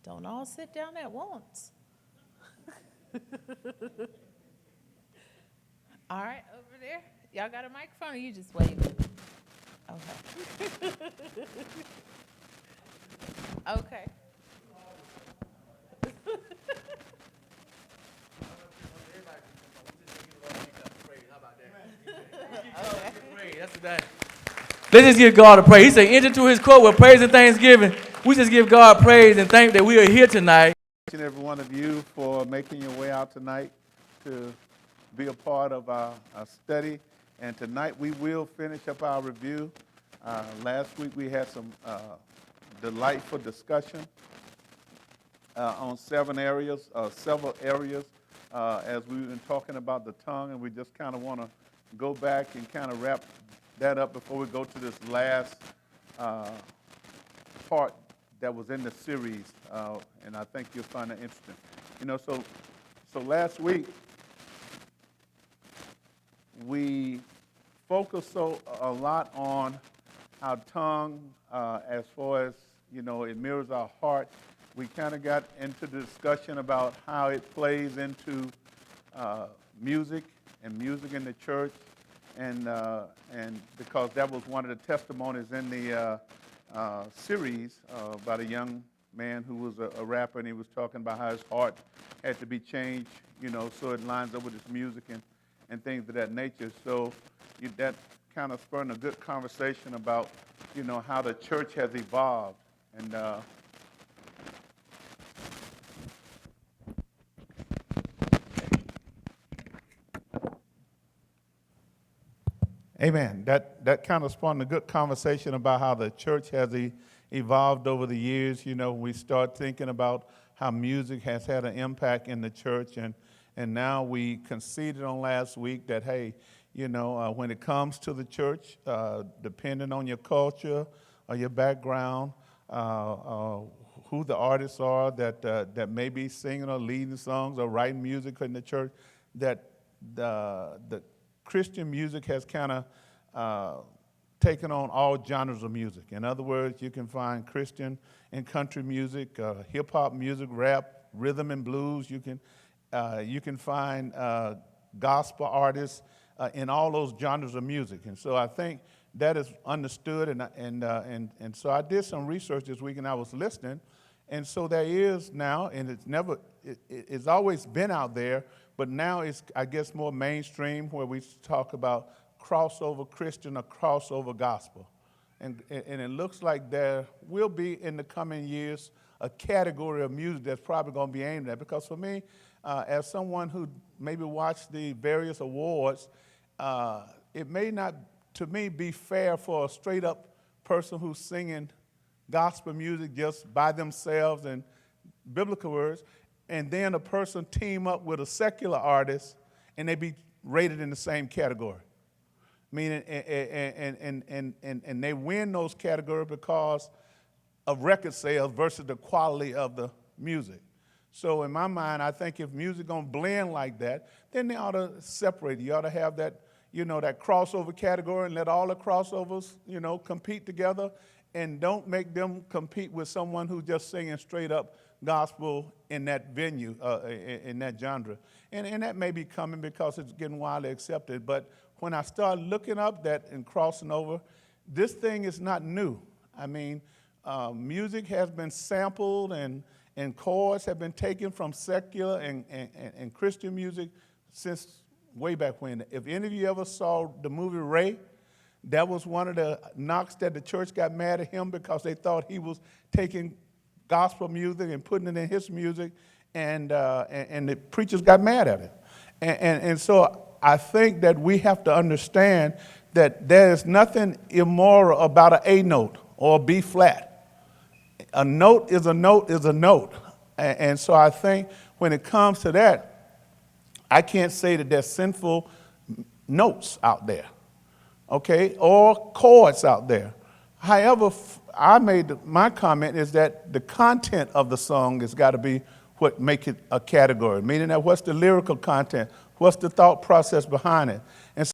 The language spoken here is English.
Don't all sit down at once. All right, over there. Y'all got a microphone or you just waving? Okay. Okay. Let's just give God a praise. He said, enter into his court with praise and thanksgiving. We just give God praise and thank that we are here tonight. Each and every one of you for making your way out tonight to be a part of our study. And tonight we will finish up our review. Last week we had some delightful discussion on several areas as we've been talking about the tongue, and we just kind of want to go back and kind of wrap that up before we go to this last part that was in the series, and I think you'll find that interesting. You know, so last week we focused a lot on our tongue as far as, you know, it mirrors our heart. We kind of got into the discussion about how it plays into music and music in the church, and because that was one of the testimonies in the series about a young man who was a rapper, and he was talking about how his heart had to be changed, you know, so it lines up with his music and things of that nature. So that kind of spurred a good conversation about, you know, how the church has evolved. And amen. That kind of spawned a good conversation about how the church has evolved over the years. You know, we start thinking about how music has had an impact in the church, and now we conceded on last week that, hey, you know, when it comes to the church, depending on your culture or your background, who the artists are that may be singing or leading songs or writing music in the church, that the Christian music has kind of taken on all genres of music. In other words, you can find Christian and country music, hip-hop music, rap, rhythm and blues. You can find gospel artists in all those genres of music. And so I think that is understood, and so I did some research this week, and I was listening, and so there is now, and it's always been out there, but now it's, I guess, more mainstream, where we talk about crossover Christian or crossover gospel. And it looks like there will be, in the coming years, a category of music that's probably going to be aimed at. Because for me, as someone who maybe watched the various awards, it may not, to me, be fair for a straight-up person who's singing gospel music just by themselves and biblical words, and then a person team up with a secular artist, and they be rated in the same category. Meaning, and they win those categories because of record sales versus the quality of the music. So in my mind, I think if music gonna blend like that, then they ought to separate. You ought to have that, you know, that crossover category, and let all the crossovers, you know, compete together, and don't make them compete with someone who's just singing straight up gospel in that venue, in that genre. And that may be coming because it's getting widely accepted. But when I start looking up that and crossing over, this thing is not new. I mean, music has been sampled, and chords have been taken from secular and Christian music since way back when. If any of you ever saw the movie Ray, that was one of the knocks that the church got mad at him, because they thought he was taking gospel music and putting it in his music, and the preachers got mad at it. And so I think that we have to understand that there is nothing immoral about an A note or a B flat. A note is a note is a note. And so I think when it comes to that, I can't say that there's sinful notes out there, okay, or chords out there. However, my comment is that the content of the song has got to be what make it a category, meaning that what's the lyrical content, what's the thought process behind it. And